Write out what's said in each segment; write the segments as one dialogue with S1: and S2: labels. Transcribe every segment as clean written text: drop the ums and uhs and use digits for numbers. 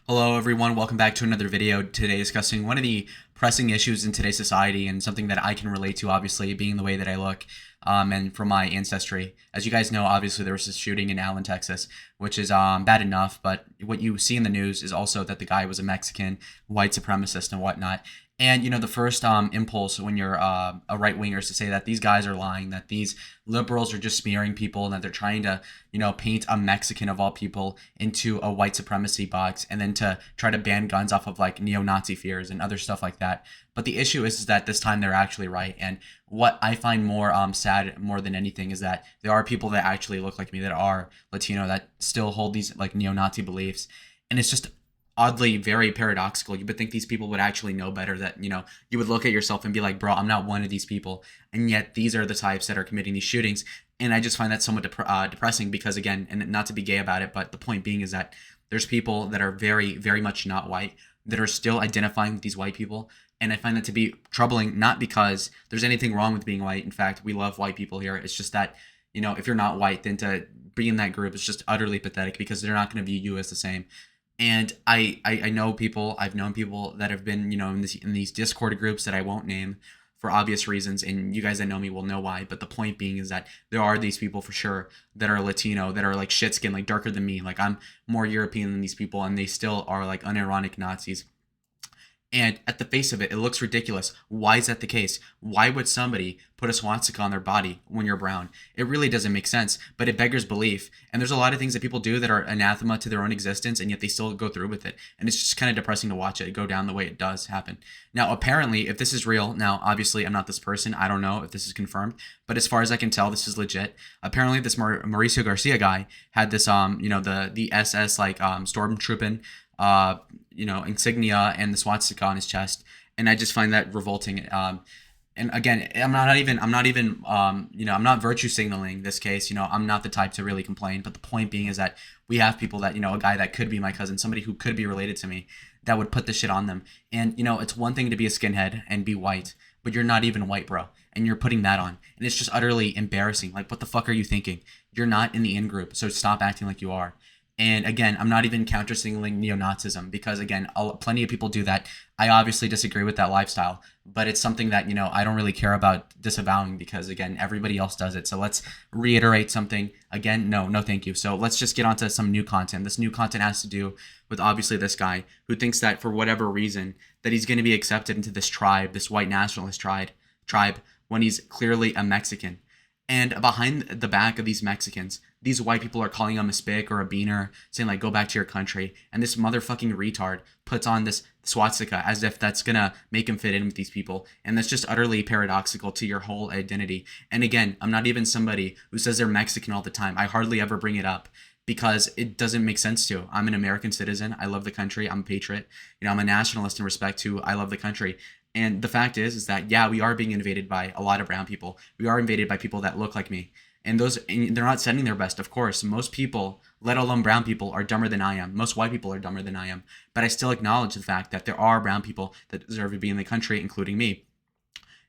S1: Hello everyone, welcome back to another video. Today discussing one of the pressing issues in today's society and something that I can relate to, obviously, being the way that I look and from my ancestry. As you guys know, obviously there was this shooting in Allen, Texas, which is bad enough, but what you see in the news is also that the guy was a Mexican, white supremacist and whatnot. And the first impulse when you're a right winger is to say that these guys are lying, that these liberals are just smearing people, and that they're trying to paint a Mexican of all people into a white supremacy box, and then to try to ban guns off of like neo-Nazi fears and other stuff like that. But the issue is that this time they're actually right. And what I find more sad more than anything is that there are people that actually look like me, that are Latino, that still hold these like neo-Nazi beliefs. And it's just oddly very paradoxical. You would think these people would actually know better, that you would look at yourself and be like, bro, I'm not one of these people, and yet these are the types that are committing these shootings. And I just find that somewhat depressing, because again, and not to be gay about it, but the point being is that there's people that are very, very much not white that are still identifying with these white people. And I find that to be troubling, not because there's anything wrong with being white. In fact, we love white people here. It's just that, if you're not white, then to be in that group is just utterly pathetic, because they're not going to view you as the same. And I know people, I've known people that have been, in these Discord groups that I won't name for obvious reasons, and you guys that know me will know why. But the point being is that there are these people for sure that are Latino, that are like shit skin, like darker than me. Like, I'm more European than these people, and they still are like unironic Nazis. And at the face of it, it looks ridiculous. Why is that the case? Why would somebody put a swastika on their body when you're brown? It really doesn't make sense, but it beggars belief. And there's a lot of things that people do that are anathema to their own existence, and yet they still go through with it. And it's just kind of depressing to watch it go down the way it does happen. Now, apparently, if this is real, now, obviously, I'm not this person. I don't know if this is confirmed, but as far as I can tell, this is legit. Apparently, this Mauricio Garcia guy had this, the SS, like, stormtrooping, insignia and the swastika on his chest, and I just find that revolting. And again, I'm not virtue signaling this case. I'm not the type to really complain. But the point being is that we have people that, a guy that could be my cousin, somebody who could be related to me, that would put this shit on them. And it's one thing to be a skinhead and be white, but you're not even white, bro, and you're putting that on, and it's just utterly embarrassing. Like, what the fuck are you thinking? You're not in the in group, so stop acting like you are. And again, I'm not even counter-signaling neo-Nazism, because again, plenty of people do that. I obviously disagree with that lifestyle, but it's something that, I don't really care about disavowing, because again, everybody else does it. So let's reiterate something again. No, thank you. So let's just get onto some new content. This new content has to do with obviously this guy who thinks that for whatever reason that he's going to be accepted into this tribe, this white nationalist tribe, when he's clearly a Mexican. And behind the back of these Mexicans, these white people are calling him a spick or a beaner, saying like, go back to your country. And this motherfucking retard puts on this swastika as if that's gonna make him fit in with these people. And that's just utterly paradoxical to your whole identity. And again, I'm not even somebody who says they're Mexican all the time. I hardly ever bring it up, because it doesn't make sense to. I'm an American citizen. I love the country. I'm a patriot. I'm a nationalist in respect to I love the country. And the fact is that, yeah, we are being invaded by a lot of brown people. We are invaded by people that look like me. And they're not sending their best, of course. Most people, let alone brown people, are dumber than I am. Most white people are dumber than I am. But I still acknowledge the fact that there are brown people that deserve to be in the country, including me.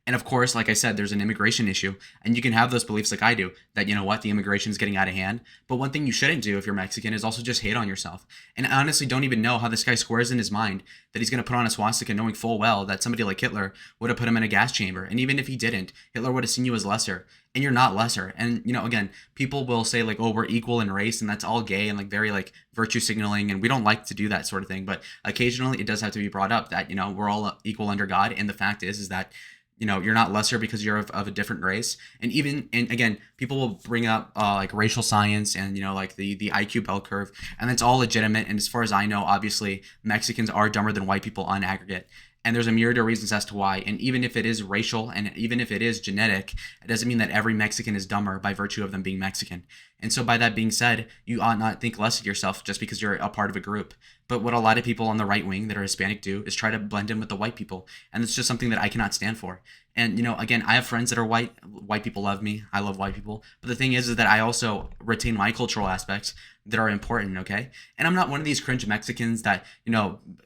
S1: And of course, like I said, there's an immigration issue, and you can have those beliefs like I do, that, the immigration is getting out of hand. But one thing you shouldn't do if you're Mexican is also just hate on yourself. And I honestly don't even know how this guy squares in his mind that he's going to put on a swastika, knowing full well that somebody like Hitler would have put him in a gas chamber. And even if he didn't, Hitler would have seen you as lesser. And you're not lesser. And, again, people will say like, oh, we're equal in race, and that's all gay and like very like virtue signaling. And we don't like to do that sort of thing. But occasionally it does have to be brought up that, we're all equal under God. And the fact is that you're not lesser because you're of a different race. And again, people will bring up like racial science and, like the IQ bell curve, and that's all legitimate. And as far as I know, obviously Mexicans are dumber than white people on aggregate. And there's a myriad of reasons as to why. And even if it is racial and even if it is genetic, it doesn't mean that every Mexican is dumber by virtue of them being Mexican. And so by that being said, you ought not think less of yourself just because you're a part of a group. But what a lot of people on the right wing that are Hispanic do is try to blend in with the white people. And it's just something that I cannot stand for. And, again, I have friends that are white. White people love me. I love white people. But the thing is that I also retain my cultural aspects that are important, okay? And I'm not one of these cringe Mexicans that,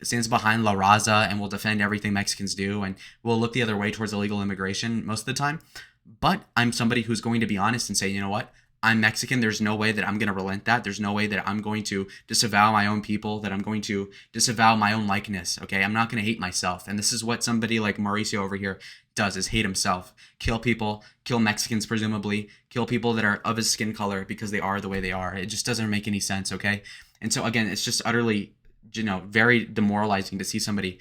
S1: stands behind La Raza and will defend everything Mexicans do and will look the other way towards illegal immigration most of the time. But I'm somebody who's going to be honest and say, you know what? I'm Mexican. There's no way that I'm going to relent that. There's no way that I'm going to disavow my own people, that I'm going to disavow my own likeness. Okay. I'm not going to hate myself. And this is what somebody like Mauricio over here does, is hate himself, kill people, kill Mexicans, presumably, kill people that are of his skin color because they are the way they are. It just doesn't make any sense. Okay. And so again, it's just utterly, very demoralizing to see somebody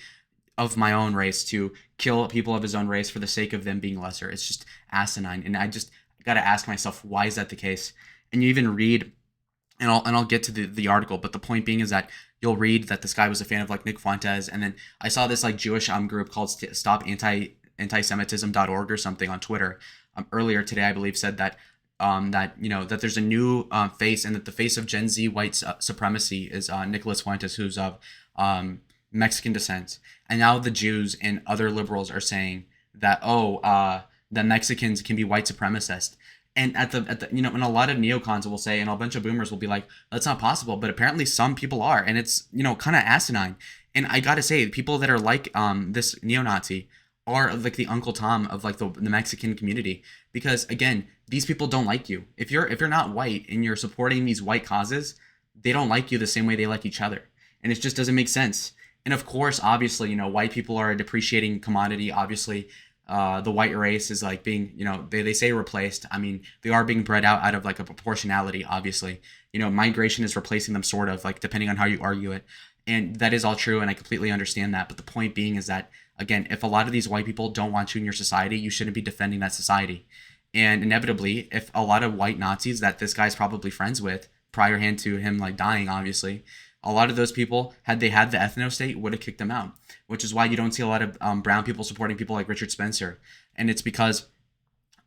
S1: of my own race to kill people of his own race for the sake of them being lesser. It's just asinine. And I just got to ask myself, why is that the case? And you even read, and I'll get to the article, but the point being is that you'll read that this guy was a fan of like Nick Fuentes, and then I saw this like Jewish group called Stop Antisemitism.org or something on Twitter earlier today, I believe, said that that there's a new face, and that the face of Gen Z white supremacy is Nicholas Fuentes, who's of Mexican descent, and now the Jews and other liberals are saying that that Mexicans can be white supremacist. And at the and a lot of neocons will say, and a bunch of boomers will be like, that's not possible. But apparently some people are, and it's kind of asinine. And I gotta say, people that are like this neo-Nazi are like the Uncle Tom of like the Mexican community, because again, these people don't like you. If you're not white and you're supporting these white causes, they don't like you the same way they like each other, and it just doesn't make sense. And of course, obviously, white people are a depreciating commodity. Obviously, the white race is like being, they say replaced. I mean, they are being bred out of like a proportionality, obviously. Migration is replacing them, sort of, like, depending on how you argue it. And that is all true, and I completely understand that. But the point being is that, again, if a lot of these white people don't want you in your society, you shouldn't be defending that society. And inevitably, if a lot of white Nazis that this guy's probably friends with, prior hand to him like dying, obviously, a lot of those people, had they had the ethno state, would have kicked them out, which is why you don't see a lot of brown people supporting people like Richard Spencer. And it's because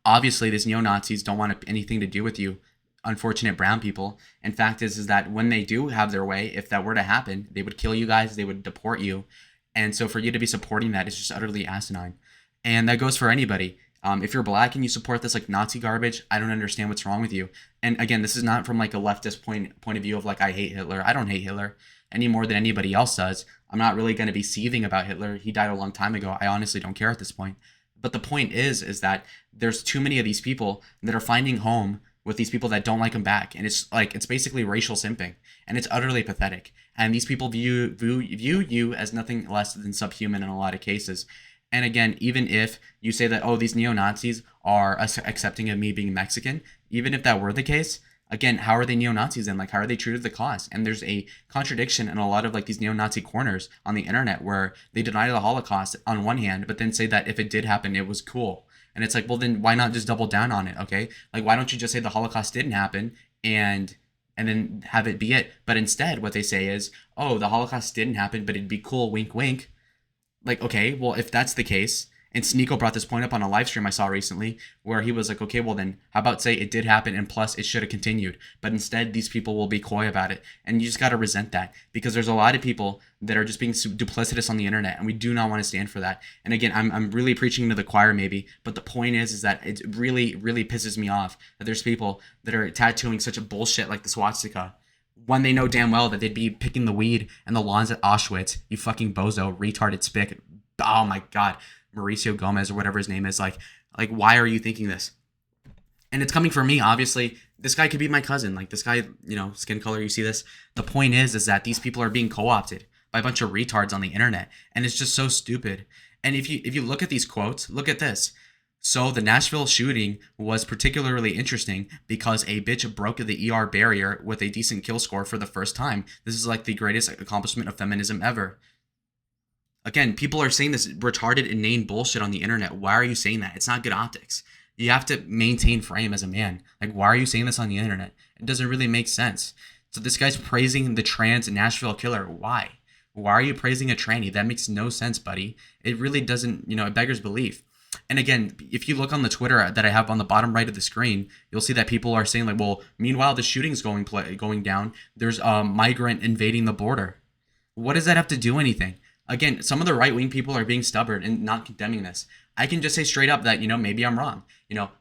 S1: obviously these neo-Nazis don't want anything to do with you, unfortunate brown people. And fact is that when they do have their way, if that were to happen, they would kill you guys, they would deport you. And so for you to be supporting that is just utterly asinine. And that goes for anybody. If you're black and you support this like Nazi garbage, I don't understand what's wrong with you. And again, this is not from like a leftist point of view of like, I hate Hitler. I don't hate Hitler any more than anybody else does. I'm not really going to be seething about Hitler. He died a long time ago. I honestly don't care at this point. But the point is that there's too many of these people that are finding home with these people that don't like them back. And it's basically racial simping. And it's utterly pathetic. And these people view you as nothing less than subhuman in a lot of cases. And again, even if you say that, oh, these neo-Nazis are accepting of me being Mexican, even if that were the case, again, how are they neo-Nazis then? Like, how are they true to the cause? And there's a contradiction in a lot of like these neo-Nazi corners on the internet where they deny the Holocaust on one hand, but then say that if it did happen, it was cool. And it's like, well, then why not just double down on it? Okay. Like, why don't you just say the Holocaust didn't happen and then have it be it? But instead, what they say is, oh, the Holocaust didn't happen, but it'd be cool, wink, wink. Like, okay, well, if that's the case, and Sneeko brought this point up on a live stream I saw recently, where he was like, okay, well then, how about say it did happen and plus it should have continued? But instead, these people will be coy about it. And you just got to resent that, because there's a lot of people that are just being duplicitous on the internet, and we do not want to stand for that. And again, I'm really preaching to the choir maybe, but the point is that it really, really pisses me off that there's people that are tattooing such a bullshit like the swastika, when they know damn well that they'd be picking the weed and the lawns at Auschwitz. You fucking bozo, retarded spick. Oh my god, Mauricio Gomez or whatever his name is. Like why are you thinking this? And it's coming from me, obviously. This guy could be my cousin. Like, this guy, skin color, you see this? The point is that these people are being co-opted by a bunch of retards on the internet. And it's just so stupid. And if you look at these quotes, look at this. So the Nashville shooting was particularly interesting because a bitch broke the ER barrier with a decent kill score for the first time. This is like the greatest accomplishment of feminism ever. Again, people are saying this retarded, inane bullshit on the internet. Why are you saying that? It's not good optics. You have to maintain frame as a man. Like, why are you saying this on the internet? It doesn't really make sense. So this guy's praising the trans Nashville killer. Why? Why are you praising a tranny? That makes no sense, buddy. It really doesn't, it beggars belief. And again, if you look on the Twitter that I have on the bottom right of the screen, you'll see that people are saying like, well, meanwhile the shooting's going down, there's a migrant invading the border. What does that have to do anything? Again, some of the right-wing people are being stubborn and not condemning this. I can just say straight up that, maybe I'm wrong.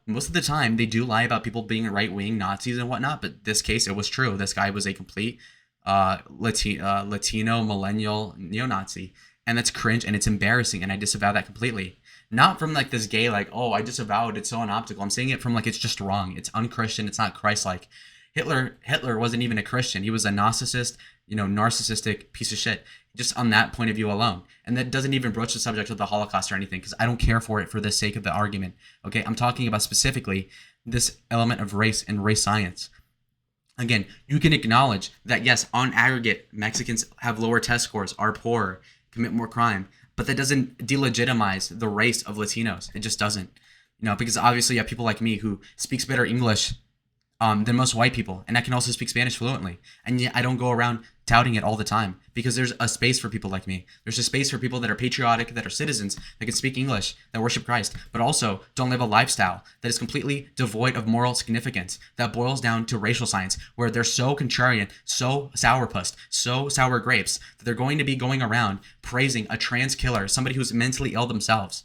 S1: Most of the time they do lie about people being right-wing Nazis and whatnot, but this case, it was true. This guy was a complete Latino millennial neo-Nazi. And that's cringe and it's embarrassing, and I disavow that completely. Not from like this gay, like, oh, I disavowed, it's so unoptical. I'm saying it from like it's just wrong. It's unchristian, it's not Christ-like. Hitler wasn't even a Christian. He was a narcissist, narcissistic piece of shit. Just on that point of view alone. And that doesn't even broach the subject of the Holocaust or anything, because I don't care for it for the sake of the argument. Okay, I'm talking about specifically this element of race and race science. Again, you can acknowledge that yes, on aggregate, Mexicans have lower test scores, are poorer, commit more crime, but that doesn't delegitimize the race of Latinos. It just doesn't. Because obviously you have people like me who speaks better English than most white people, and I can also speak Spanish fluently, and yet I don't go around touting it all the time, because there's a space for people like me. There's a space for people that are patriotic, that are citizens, that can speak English, that worship Christ, but also don't live a lifestyle that is completely devoid of moral significance, that boils down to racial science, where they're so contrarian, so sourpussed, so sour grapes, that they're going to be going around praising a trans killer, somebody who's mentally ill themselves,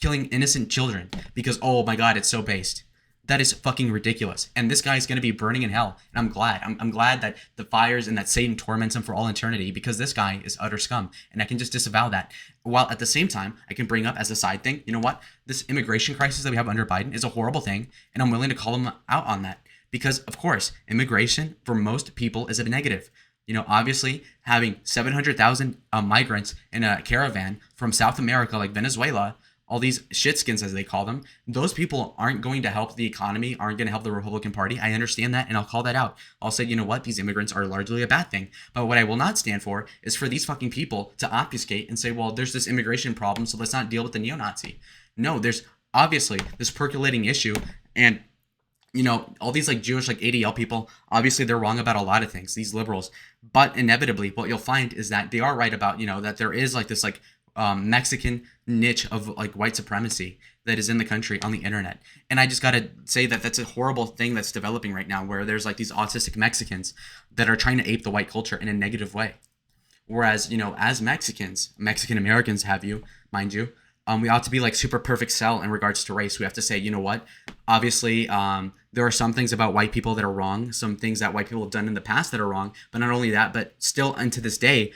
S1: killing innocent children, because, oh my God, it's so based. That is fucking ridiculous. And this guy's going to be burning in hell. And I'm glad. I'm glad that the fires and that Satan torments him for all eternity, because this guy is utter scum. And I can just disavow that. While at the same time, I can bring up as a side thing, you know what? This immigration crisis that we have under Biden is a horrible thing. And I'm willing to call him out on that. Because, of course, immigration for most people is a negative. Obviously, having 700,000 migrants in a caravan from South America, like Venezuela, all these shitskins, as they call them, those people aren't going to help the economy, aren't going to help the Republican Party. I understand that, and I'll call that out. I'll say, you know what, these immigrants are largely a bad thing. But what I will not stand for is for these fucking people to obfuscate and say, well, there's this immigration problem, so let's not deal with the neo-Nazi. No, there's obviously this percolating issue, and all these like Jewish like ADL people, obviously they're wrong about a lot of things, these liberals. But inevitably, what you'll find is that they are right about, that there is like this like Mexican niche of like white supremacy that is in the country on the internet. And I just got to say that that's a horrible thing that's developing right now, where there's like these autistic Mexicans that are trying to ape the white culture in a negative way. Whereas, as Mexicans, Mexican Americans mind you, we ought to be like super perfect cell in regards to race. We have to say, you know what, obviously, there are some things about white people that are wrong, some things that white people have done in the past that are wrong, but not only that, but still unto this day,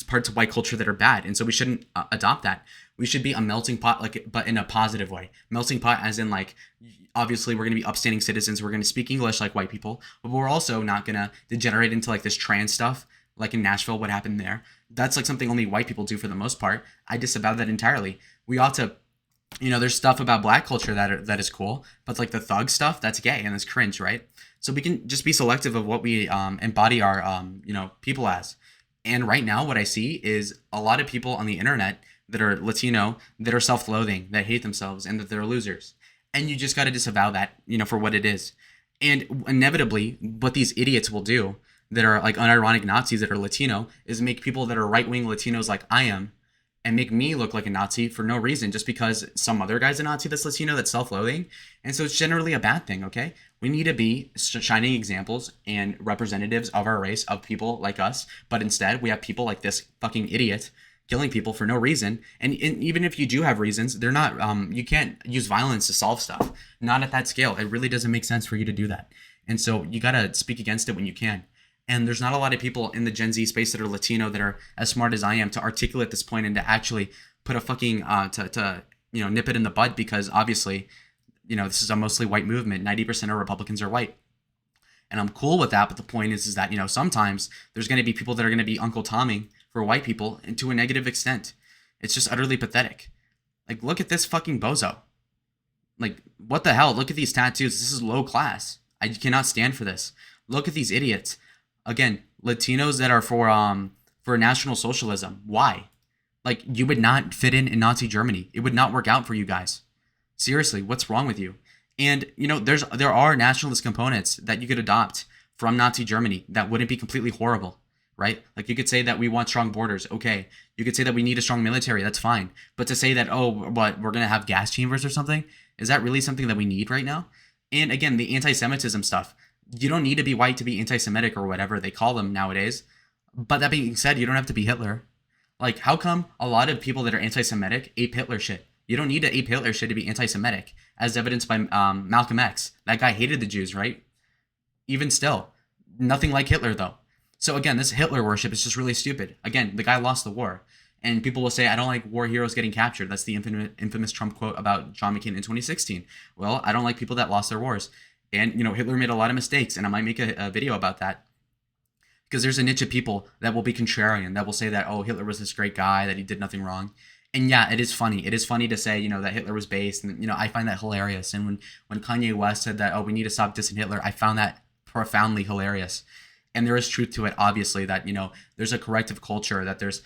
S1: parts of white culture that are bad, and so we shouldn't adopt that. We should be a melting pot, like, but in a positive way. Melting pot, as in like, obviously we're gonna be upstanding citizens. We're gonna speak English like white people, but we're also not gonna degenerate into like this trans stuff, like in Nashville. What happened there? That's like something only white people do for the most part. I disavow that entirely. We ought to, there's stuff about black culture that is cool, but like the thug stuff, that's gay and that's cringe, right? So we can just be selective of what we embody our people as. And right now, what I see is a lot of people on the internet that are Latino, that are self-loathing, that hate themselves, and that they're losers. And you just got to disavow that, for what it is. And inevitably, what these idiots will do that are like unironic Nazis that are Latino is make people that are right-wing Latinos like I am, and make me look like a Nazi for no reason, just because some other guy's a Nazi that's Latino, that's self-loathing. And so it's generally a bad thing, okay? We need to be shining examples and representatives of our race, of people like us. But instead, we have people like this fucking idiot killing people for no reason. And even if you do have reasons, they're not, you can't use violence to solve stuff. Not at that scale. It really doesn't make sense for you to do that. And so you got to speak against it when you can. And there's not a lot of people in the Gen Z space that are Latino that are as smart as I am to articulate this point and to actually put a fucking, nip it in the bud, because obviously, this is a mostly white movement. 90% of Republicans are white. And I'm cool with that. But the point is that, sometimes there's going to be people that are going to be Uncle Tomming for white people, and to a negative extent. It's just utterly pathetic. Like, look at this fucking bozo. Like, what the hell? Look at these tattoos. This is low class. I cannot stand for this. Look at these idiots. Again, Latinos that are for National Socialism. Why? Like, you would not fit in Nazi Germany. It would not work out for you guys. Seriously, what's wrong with you? And, there are nationalist components that you could adopt from Nazi Germany that wouldn't be completely horrible, right? Like, you could say that we want strong borders. Okay. You could say that we need a strong military. That's fine. But to say that, we're going to have gas chambers or something, is that really something that we need right now? And again, the anti-Semitism stuff. You don't need to be white to be anti-Semitic or whatever they call them nowadays. But that being said, you don't have to be Hitler. Like, how come a lot of people that are anti-Semitic ape Hitler shit? You don't need to ape Hitler shit to be anti-Semitic, as evidenced by Malcolm X. That guy hated the Jews, right? Even still, nothing like Hitler, though. So again, this Hitler worship is just really stupid. Again, the guy lost the war. And people will say, I don't like war heroes getting captured. That's the infamous Trump quote about John McCain in 2016. Well, I don't like people that lost their wars. And, Hitler made a lot of mistakes, and I might make a video about that. Because there's a niche of people that will be contrarian, that will say that, oh, Hitler was this great guy, that he did nothing wrong. And yeah, it is funny. It is funny to say, that Hitler was based. And, I find that hilarious. And when Kanye West said that, oh, we need to stop dissing Hitler, I found that profoundly hilarious. And there is truth to it, obviously, that, there's a corrective culture, that there's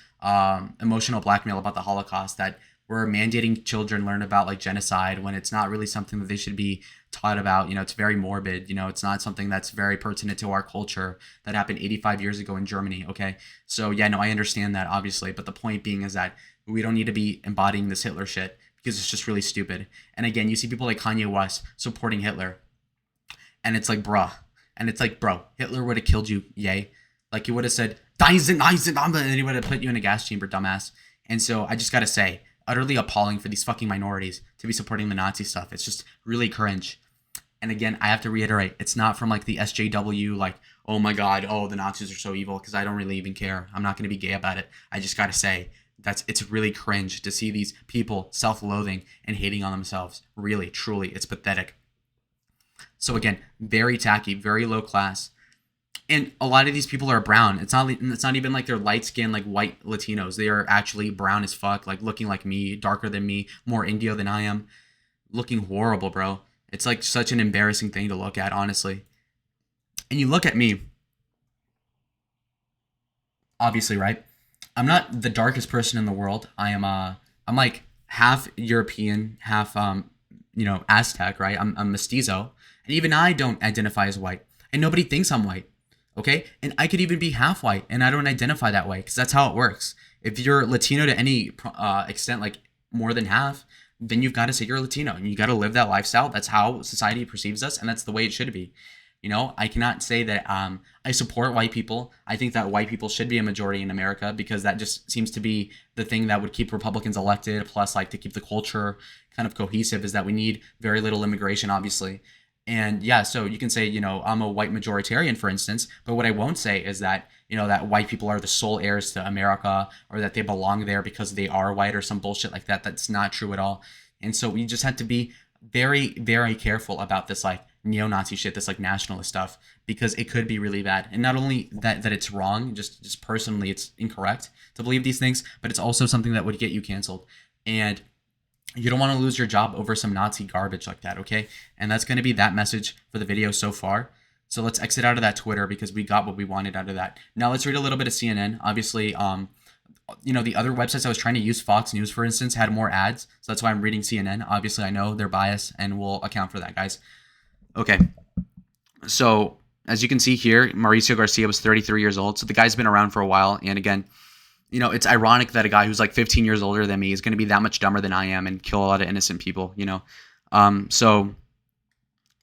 S1: emotional blackmail about the Holocaust, that we're mandating children learn about like genocide when it's not really something that they should be taught about. It's very morbid. It's not something that's very pertinent to our culture that happened 85 years ago in Germany. Okay. So yeah, no, I understand that obviously. But the point being is that we don't need to be embodying this Hitler shit because it's just really stupid. And again, you see people like Kanye West supporting Hitler and it's like, bruh. And it's like, bro, Hitler would have killed you. Yay. Like he would have said, and then he would have put you in a gas chamber, dumbass. And so I just got to say, utterly appalling for these fucking minorities to be supporting the Nazi stuff. It's just really cringe. And again, I have to reiterate, it's not from like the SJW, like, oh my God, oh, the Nazis are so evil, because I don't really even care. I'm not going to be gay about it. I just got to say, it's really cringe to see these people self-loathing and hating on themselves. Really, truly, it's pathetic. So again, very tacky, very low class. And a lot of these people are brown. It's not even like they're light skinned like white Latinos. They are actually brown as fuck, like looking like me, darker than me, more Indio than I am. Looking horrible, bro. It's like such an embarrassing thing to look at, honestly. And you look at me, obviously, right? I'm not the darkest person in the world. I'm like half European, half Aztec, right? I'm mestizo. And even I don't identify as white. And nobody thinks I'm white. Okay? And I could even be half white, and I don't identify that way, because that's how it works. If you're Latino to any extent, like more than half, then you've got to say you're Latino, and you got to live that lifestyle. That's how society perceives us, and that's the way it should be. I cannot say that I support white people. I think that white people should be a majority in America, because that just seems to be the thing that would keep Republicans elected, plus like to keep the culture kind of cohesive, is that we need very little immigration, obviously. And yeah, so you can say, I'm a white majoritarian, for instance, but what I won't say is that, that white people are the sole heirs to America, or that they belong there because they are white, or some bullshit like that. That's not true at all. And so we just have to be very, very careful about this like neo-Nazi shit, this like nationalist stuff, because it could be really bad. And not only that it's wrong, just personally, it's incorrect to believe these things, but it's also something that would get you canceled. And you don't want to lose your job over some Nazi garbage like that, okay? And that's going to be that message for the video so far. So let's exit out of that Twitter, because we got what we wanted out of that. Now let's read a little bit of CNN. Obviously, the other websites I was trying to use, Fox News, for instance, had more ads. So that's why I'm reading CNN. Obviously, I know they're biased, and we'll account for that, guys. Okay. So as you can see here, Mauricio Garcia was 33 years old. So the guy's been around for a while. And again, it's ironic that a guy who's like 15 years older than me is going to be that much dumber than I am and kill a lot of innocent people, So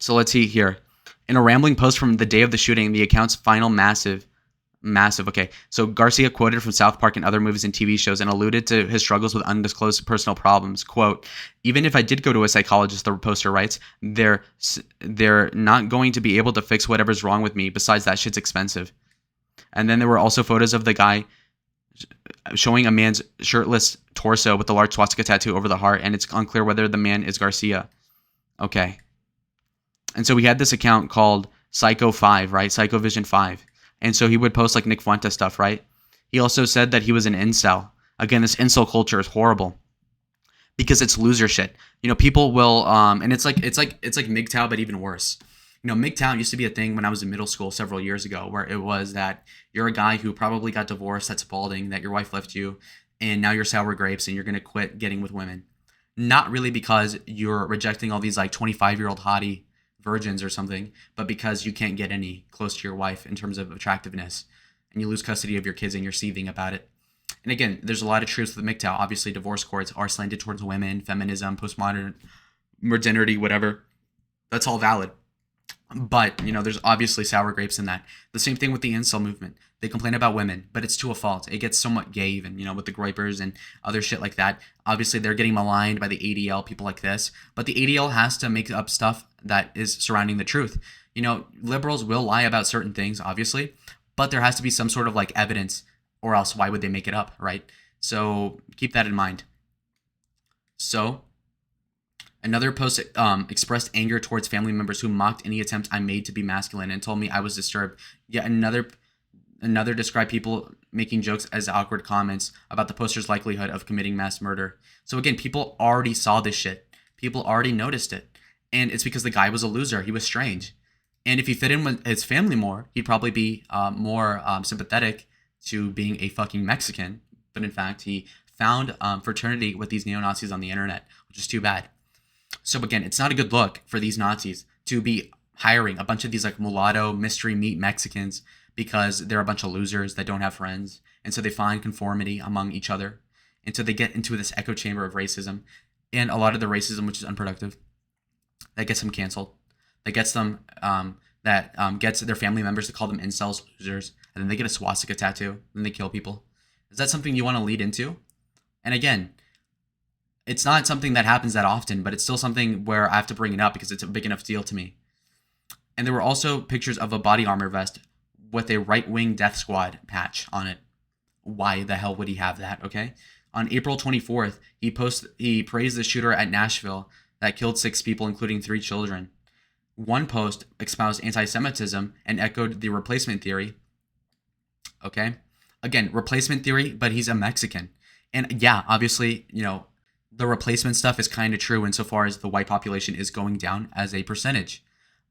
S1: let's see here. In a rambling post from the day of the shooting, the account's final massive. Okay. So Garcia quoted from South Park and other movies and TV shows and alluded to his struggles with undisclosed personal problems. Quote, even if I did go to a psychologist, the poster writes, they're not going to be able to fix whatever's wrong with me. Besides, that shit's expensive. And then there were also photos of the guy showing a man's shirtless torso with the large swastika tattoo over the heart, and it's unclear whether the man is Garcia. Okay. And so we had this account called Psycho 5, right? Psycho Vision 5. And so he would post like Nick Fuentes stuff, right? He also said that he was an incel. Again, this incel culture is horrible because it's loser shit. People will and it's like MGTOW, but even worse. MGTOW used to be a thing when I was in middle school several years ago, where it was that you're a guy who probably got divorced, that's balding, that your wife left you, and now you're sour grapes and you're going to quit getting with women. Not really because you're rejecting all these like 25-year-old hottie virgins or something, but because you can't get any close to your wife in terms of attractiveness, and you lose custody of your kids and you're seething about it. And again, there's a lot of truths with MGTOW. Obviously, divorce courts are slanted towards women, feminism, postmodern modernity, whatever. That's all valid. But, there's obviously sour grapes in that. The same thing with the incel movement. They complain about women, but it's to a fault. It gets somewhat gay even, with the groypers and other shit like that. Obviously, they're getting maligned by the ADL, people like this. But the ADL has to make up stuff that is surrounding the truth. Liberals will lie about certain things, obviously, but there has to be some sort of like evidence, or else why would they make it up, right? So keep that in mind. So another post expressed anger towards family members who mocked any attempt I made to be masculine and told me I was disturbed. Yet another described people making jokes as awkward comments about the poster's likelihood of committing mass murder. So again, people already saw this shit. People already noticed it. And it's because the guy was a loser. He was strange. And if he fit in with his family more, he'd probably be more sympathetic to being a fucking Mexican. But in fact, he found fraternity with these neo-Nazis on the internet, which is too bad. So again, it's not a good look for these Nazis to be hiring a bunch of these like mulatto mystery meat Mexicans because they're a bunch of losers that don't have friends. And so they find conformity among each other. And so they get into this echo chamber of racism. And a lot of the racism, which is unproductive, that gets them canceled. That gets them, gets their family members to call them incels, losers. And then they get a swastika tattoo. And they kill people. Is that something you want to lead into? And again, it's not something that happens that often, but it's still something where I have to bring it up because it's a big enough deal to me. And there were also pictures of a body armor vest with a right-wing death squad patch on it. Why the hell would he have that, okay? On April 24th, he praised the shooter at Nashville that killed 6 people, including 3 children. One post espoused anti-Semitism and echoed the replacement theory. Okay? Again, replacement theory, but he's a Mexican. And yeah, obviously, the replacement stuff is kind of true insofar as the white population is going down as a percentage.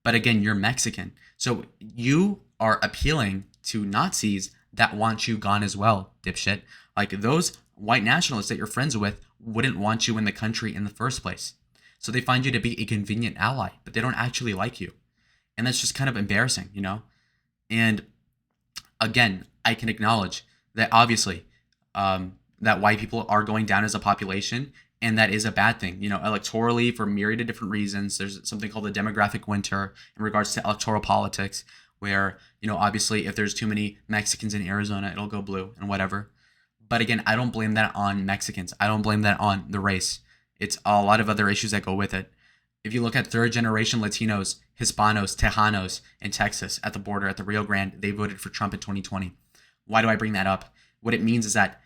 S1: But again, you're Mexican. So you are appealing to Nazis that want you gone as well, dipshit. Like those white nationalists that you're friends with wouldn't want you in the country in the first place. So they find you to be a convenient ally, but they don't actually like you. And that's just kind of embarrassing, And again, I can acknowledge that obviously that white people are going down as a population, and that is a bad thing. Electorally, for myriad of different reasons, there's something called the demographic winter in regards to electoral politics, where, obviously if there's too many Mexicans in Arizona, it'll go blue and whatever. But again, I don't blame that on Mexicans. I don't blame that on the race. It's a lot of other issues that go with it. If you look at third generation Latinos, Hispanos, Tejanos in Texas at the border at the Rio Grande, they voted for Trump in 2020. Why do I bring that up? What it means is that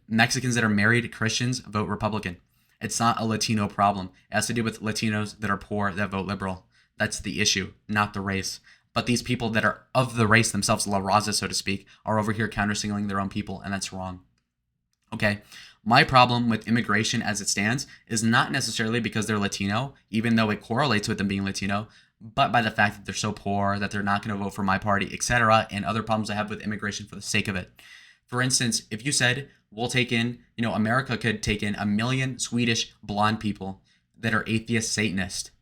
S1: Mexicans that are married Christians vote Republican. It's not a Latino problem. It has to do with Latinos that are poor that vote liberal. That's the issue, not the race. But these people that are of the race themselves, La Raza, so to speak, are over here counter-signaling their own people, and that's wrong. Okay? My problem with immigration as it stands is not necessarily because they're Latino, even though it correlates with them being Latino, but by the fact that they're so poor, that they're not going to vote for my party, etc., and other problems I have with immigration for the sake of it. For instance, if you said, we'll take in, America could take in 1 million Swedish blonde people that are atheist Satanist,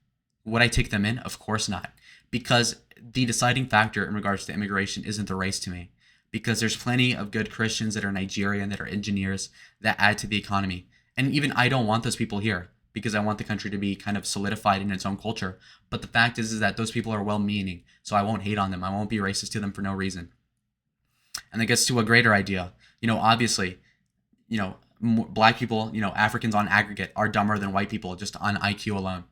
S1: would I take them in? Of course not. Because the deciding factor in regards to immigration isn't the race to me. Because there's plenty of good Christians that are Nigerian, that are engineers, that add to the economy. And even I don't want those people here because I want the country to be kind of solidified in its own culture. But the fact is that those people are well-meaning, so I won't hate on them. I won't be racist to them for no reason. And that gets to a greater idea. Obviously, black people, Africans on aggregate are dumber than white people just on IQ alone.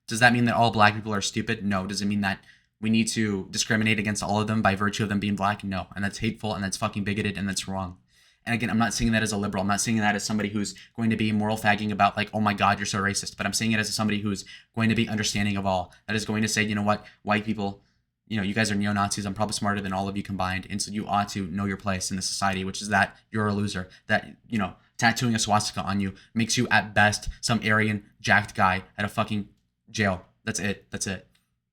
S1: Does that mean that all black people are stupid? No. Does it mean that we need to discriminate against all of them by virtue of them being black? No. And that's hateful and that's fucking bigoted and that's wrong. And again, I'm not saying that as a liberal. I'm not saying that as somebody who's going to be moral fagging about like, oh my God, you're so racist. But I'm saying it as somebody who's going to be understanding of all. That is going to say, you know what, white people, you guys are neo-Nazis. I'm probably smarter than all of you combined. And so you ought to know your place in the society, which is that you're a loser. That, tattooing a swastika on you makes you at best some Aryan jacked guy at a fucking jail. That's it.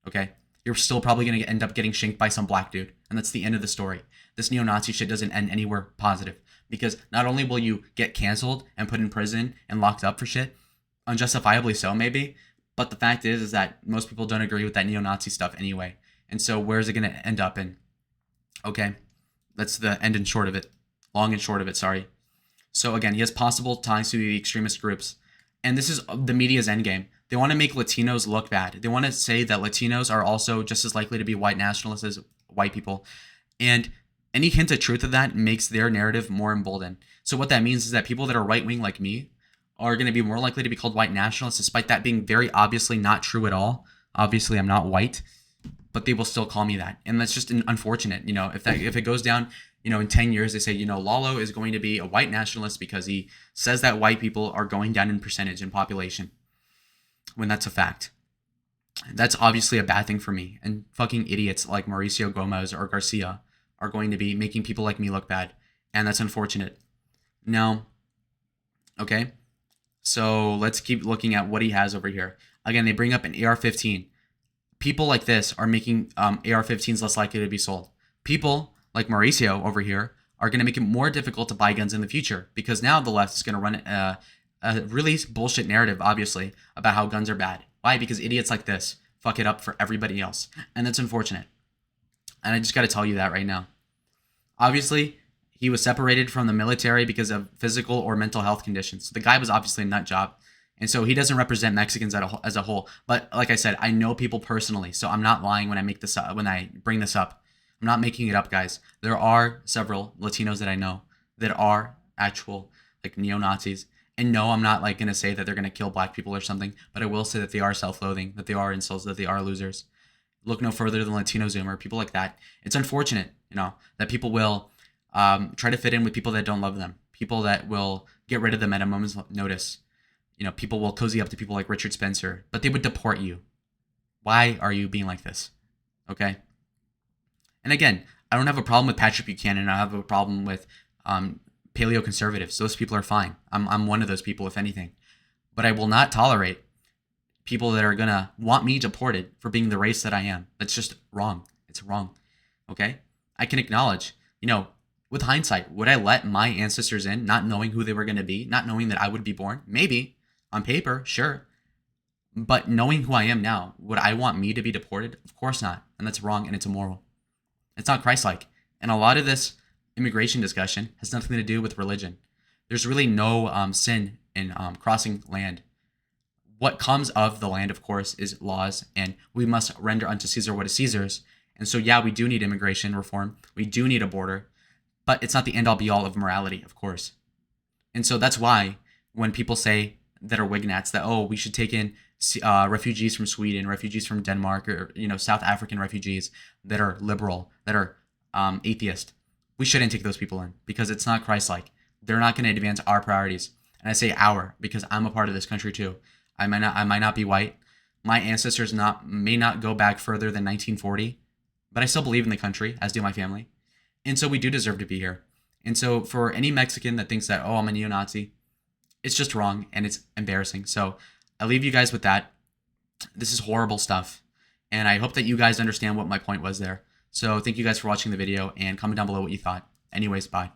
S1: Okay? You're still probably going to end up getting shanked by some black dude. And that's the end of the story. This neo-Nazi shit doesn't end anywhere positive. Because not only will you get canceled and put in prison and locked up for shit, unjustifiably so maybe, but the fact is that most people don't agree with that neo-Nazi stuff anyway. And so where's it going to end up in? Okay, that's the end and short of it. Long and short of it, sorry. So again, he has possible ties to the extremist groups. And this is the media's endgame. They want to make Latinos look bad. They want to say that Latinos are also just as likely to be white nationalists as white people. And any hint of truth of that makes their narrative more emboldened. So what that means is that people that are right-wing like me are going to be more likely to be called white nationalists, despite that being very obviously not true at all. Obviously, I'm not white, but they will still call me that. And that's just unfortunate. If it goes down, in 10 years, they say, Lalo is going to be a white nationalist because he says that white people are going down in percentage in population, when that's a fact. That's obviously a bad thing for me. And fucking idiots like Mauricio Gomez or Garcia are going to be making people like me look bad. And that's unfortunate. Now, okay, so let's keep looking at what he has over here. Again, they bring up an AR-15. People like this are making AR-15s less likely to be sold. People like Mauricio over here are going to make it more difficult to buy guns in the future, because now the left is going to run a really bullshit narrative, obviously, about how guns are bad. Why? Because idiots like this fuck it up for everybody else. And that's unfortunate. And I just got to tell you that right now. Obviously, he was separated from the military because of physical or mental health conditions. So the guy was obviously a nut job. And so he doesn't represent Mexicans as a whole. But like I said, I know people personally, so I'm not lying when I make this up, when I bring this up. I'm not making it up, guys. There are several Latinos that I know that are actual like neo Nazis. And no, I'm not like gonna say that they're gonna kill black people or something, but I will say that they are self-loathing, that they are incels, that they are losers. Look no further than Latino Zoomer, people like that. It's unfortunate, that people will try to fit in with people that don't love them, people that will get rid of them at a moment's notice. People will cozy up to people like Richard Spencer, but they would deport you. Why are you being like this? Okay. And again, I don't have a problem with Patrick Buchanan. I have a problem with paleo conservatives. Those people are fine. I'm one of those people, if anything. But I will not tolerate people that are gonna want me deported for being the race that I am. That's just wrong. It's wrong. Okay? I can acknowledge, with hindsight, would I let my ancestors in, not knowing who they were gonna be, not knowing that I would be born? Maybe. On paper, sure. But knowing who I am now, would I want me to be deported? Of course not. And that's wrong, and it's immoral. It's not Christ-like. And a lot of this immigration discussion has nothing to do with religion. There's really no sin in crossing land. What comes of the land, of course, is laws, and we must render unto Caesar what is Caesar's. And so, yeah, we do need immigration reform. We do need a border, but it's not the end-all be-all of morality, of course. And so that's why when people say that are Wignats that, we should take in refugees from Sweden, refugees from Denmark, or South African refugees that are liberal, that are atheist, we shouldn't take those people in, because it's not Christ-like. They're not going to advance our priorities. And I say our because I'm a part of this country too. I might not be white. My ancestors may not go back further than 1940, but I still believe in the country, as do my family. And so we do deserve to be here. And so for any Mexican that thinks that, I'm a neo-Nazi, it's just wrong and it's embarrassing. So I leave you guys with that. This is horrible stuff. And I hope that you guys understand what my point was there. So thank you guys for watching the video, and comment down below what you thought. Anyways, bye.